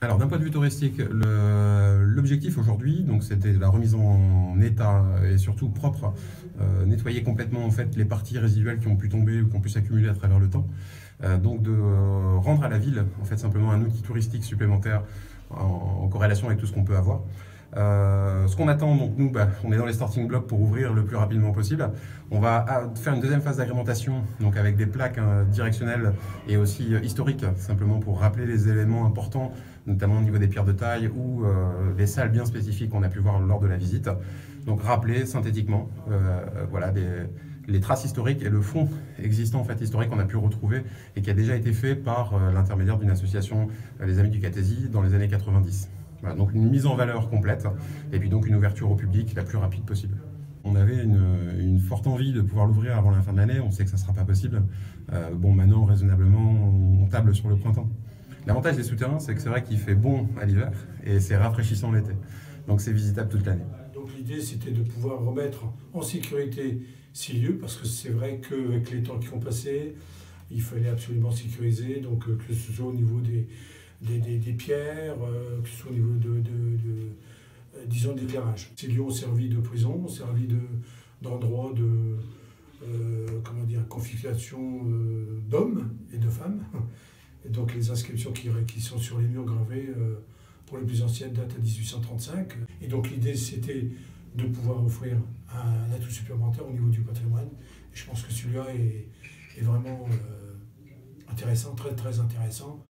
Alors d'un point de vue touristique, l'objectif aujourd'hui, donc c'était la remise en état et surtout propre, nettoyer complètement en fait les parties résiduelles qui ont pu tomber ou qui ont pu s'accumuler à travers le temps. Donc de rendre à la ville en fait simplement un outil touristique supplémentaire en corrélation avec tout ce qu'on peut avoir. Ce qu'on attend, donc nous, on est dans les starting blocks pour ouvrir le plus rapidement possible. On va faire une deuxième phase d'agrémentation, donc avec des plaques directionnelles et aussi historiques, simplement pour rappeler les éléments importants, notamment au niveau des pierres de taille ou les salles bien spécifiques qu'on a pu voir lors de la visite. Donc rappeler synthétiquement, voilà, les traces historiques et le fond existant en fait historique qu'on a pu retrouver et qui a déjà été fait par l'intermédiaire d'une association, les Amis du Cathésie, dans les années 90. Voilà, donc une mise en valeur complète et puis donc une ouverture au public la plus rapide possible. On avait une forte envie de pouvoir l'ouvrir avant la fin de l'année, on sait que ça ne sera pas possible. Bon, maintenant, raisonnablement, on table sur le printemps. L'avantage des souterrains, c'est que c'est vrai qu'il fait bon à l'hiver et c'est rafraîchissant l'été. Donc c'est visitable toute l'année. Donc l'idée, c'était de pouvoir remettre en sécurité ces lieux, parce que c'est vrai qu'avec les temps qui ont passé, il fallait absolument sécuriser, donc que ce soit au niveau des pierres, que ce soit au niveau disons, d'éclairage. Ces lieux ont servi de prison, ont servi d'endroit de comment dire, configuration d'hommes et de femmes. Et donc les inscriptions qui sont sur les murs gravées, pour les plus anciennes, datent à 1835. Et donc l'idée, c'était de pouvoir offrir un atout supplémentaire au niveau du patrimoine. Et je pense que celui-là est vraiment intéressant, très très intéressant.